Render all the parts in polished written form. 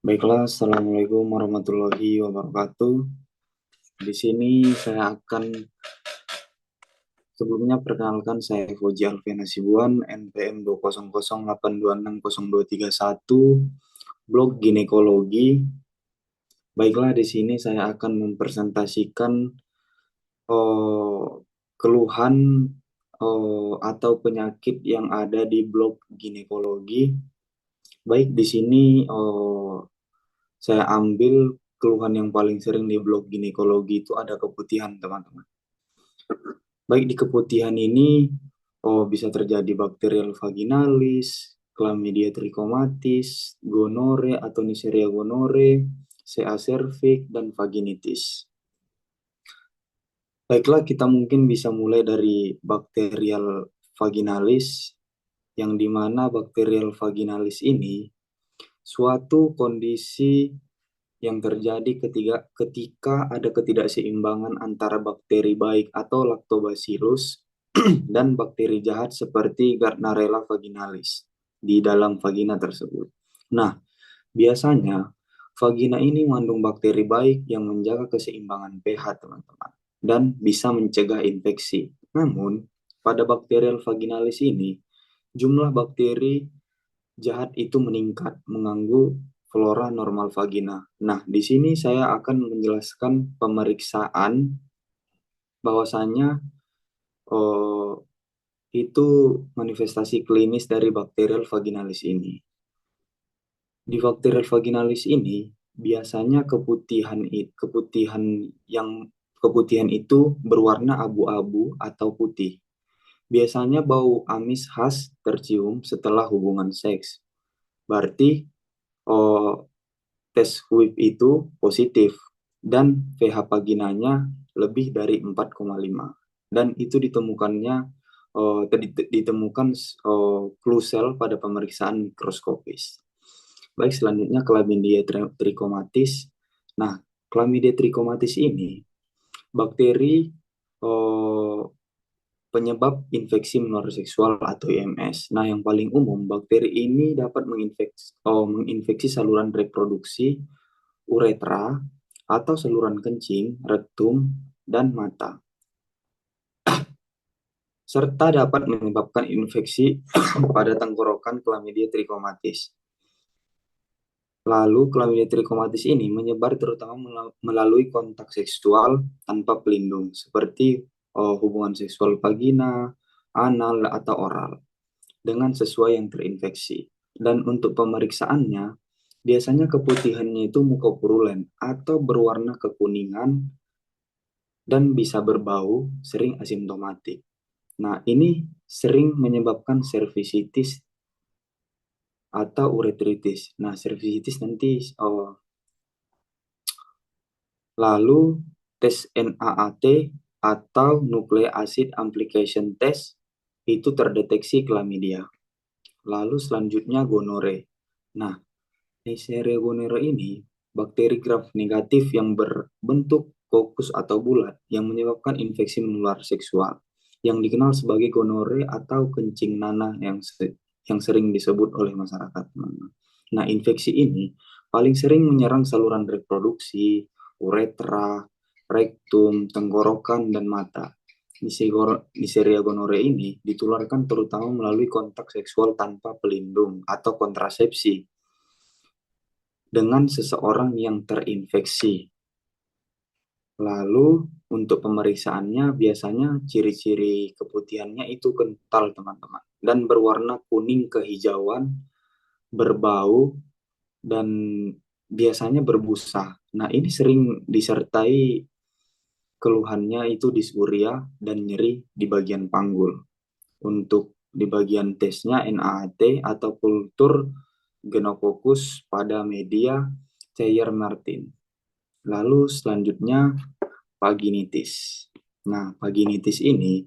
Baiklah, Assalamualaikum warahmatullahi wabarakatuh. Di sini saya akan sebelumnya perkenalkan saya Fauzi Alfian Hasibuan, NPM 200826023 blog ginekologi. Baiklah, di sini saya akan mempresentasikan eh, keluhan atau penyakit yang ada di blog ginekologi. Baik, di sini saya ambil keluhan yang paling sering di blog ginekologi itu ada keputihan, teman-teman. Baik di keputihan ini bisa terjadi bakterial vaginalis, chlamydia trichomatis, gonore atau Neisseria gonore, CA cervix, dan vaginitis. Baiklah, kita mungkin bisa mulai dari bakterial vaginalis, yang dimana bakterial vaginalis ini suatu kondisi yang terjadi ketika ada ketidakseimbangan antara bakteri baik atau lactobacillus dan bakteri jahat seperti Gardnerella vaginalis di dalam vagina tersebut. Nah, biasanya vagina ini mengandung bakteri baik yang menjaga keseimbangan pH, teman-teman, dan bisa mencegah infeksi. Namun, pada bakterial vaginalis ini, jumlah bakteri jahat itu meningkat, mengganggu flora normal vagina. Nah, di sini saya akan menjelaskan pemeriksaan bahwasanya eh, itu manifestasi klinis dari bakterial vaginalis ini. Di bakterial vaginalis ini biasanya keputihan itu berwarna abu-abu atau putih. Biasanya bau amis khas tercium setelah hubungan seks. Berarti oh, tes WIP itu positif dan pH vaginanya lebih dari 4,5 dan itu ditemukan klusel pada pemeriksaan mikroskopis. Baik, selanjutnya chlamydia trichomatis. Nah, chlamydia trichomatis ini bakteri eh, penyebab infeksi menular seksual atau IMS. Nah, yang paling umum, bakteri ini dapat menginfeksi saluran reproduksi, uretra, atau saluran kencing, rektum, dan mata, serta dapat menyebabkan infeksi pada tenggorokan Chlamydia trichomatis. Lalu, Chlamydia trichomatis ini menyebar terutama melalui kontak seksual tanpa pelindung, seperti hubungan seksual vagina, anal, atau oral, dengan sesuai yang terinfeksi. Dan untuk pemeriksaannya, biasanya keputihannya itu mukopurulen atau berwarna kekuningan dan bisa berbau, sering asimptomatik. Nah, ini sering menyebabkan cervicitis atau uretritis. Nah, cervicitis nanti lalu tes NAAT atau Nucleic Acid Amplification Test itu terdeteksi chlamydia. Lalu selanjutnya gonore. Nah, Neisseria gonore ini bakteri gram negatif yang berbentuk kokus atau bulat yang menyebabkan infeksi menular seksual yang dikenal sebagai gonore atau kencing nanah yang sering disebut oleh masyarakat, teman-teman. Nah, infeksi ini paling sering menyerang saluran reproduksi, uretra, rektum, tenggorokan, dan mata. Neisseria gonore ini ditularkan terutama melalui kontak seksual tanpa pelindung atau kontrasepsi dengan seseorang yang terinfeksi. Lalu untuk pemeriksaannya biasanya ciri-ciri keputihannya itu kental, teman-teman, dan berwarna kuning kehijauan, berbau, dan biasanya berbusa. Nah, ini sering disertai keluhannya itu dispuria dan nyeri di bagian panggul. Untuk di bagian tesnya NAAT atau kultur genococcus pada media Cheyer Martin. Lalu selanjutnya vaginitis. Nah, vaginitis ini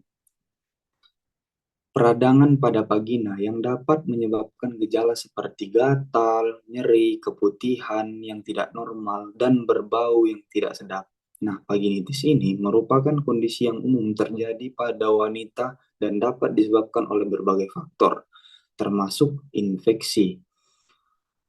peradangan pada vagina yang dapat menyebabkan gejala seperti gatal, nyeri, keputihan yang tidak normal, dan berbau yang tidak sedap. Nah, vaginitis ini merupakan kondisi yang umum terjadi pada wanita dan dapat disebabkan oleh berbagai faktor, termasuk infeksi.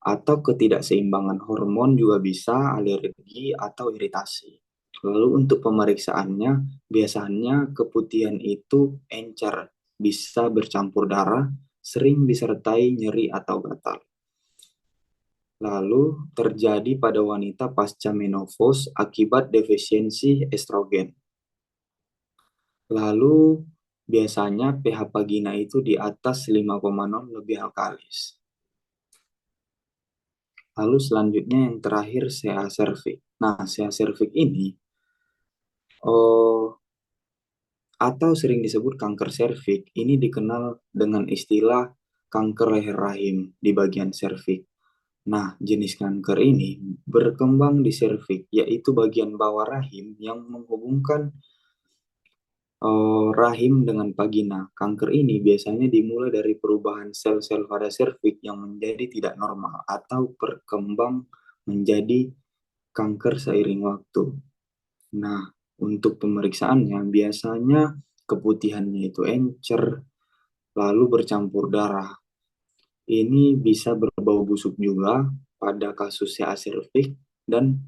atau ketidakseimbangan hormon juga bisa alergi atau iritasi. Lalu untuk pemeriksaannya, biasanya keputihan itu encer, bisa bercampur darah, sering disertai nyeri atau gatal. Lalu terjadi pada wanita pasca menopause akibat defisiensi estrogen. Lalu biasanya pH vagina itu di atas 5,0 lebih alkalis. Lalu selanjutnya yang terakhir CA cervix. Nah, CA cervix ini oh, atau sering disebut kanker serviks, ini dikenal dengan istilah kanker leher rahim di bagian serviks. Nah, jenis kanker ini berkembang di serviks, yaitu bagian bawah rahim yang menghubungkan rahim dengan vagina. Kanker ini biasanya dimulai dari perubahan sel-sel pada serviks yang menjadi tidak normal atau berkembang menjadi kanker seiring waktu. Nah, untuk pemeriksaannya biasanya keputihannya itu encer, lalu bercampur darah. Ini bisa berbau busuk juga pada kasus CA cervix dan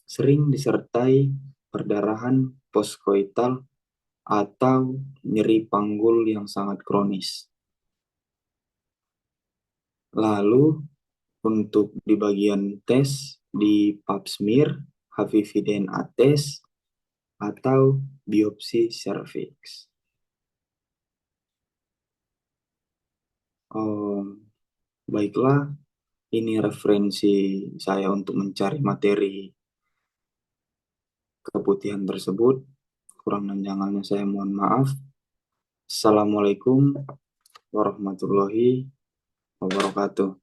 sering disertai perdarahan postkoital atau nyeri panggul yang sangat kronis. Lalu untuk di bagian tes di pap smear, HPV DNA test, atau biopsi serviks. Baiklah, ini referensi saya untuk mencari materi keputihan tersebut. Kurang dan jangannya saya mohon maaf. Assalamualaikum warahmatullahi wabarakatuh.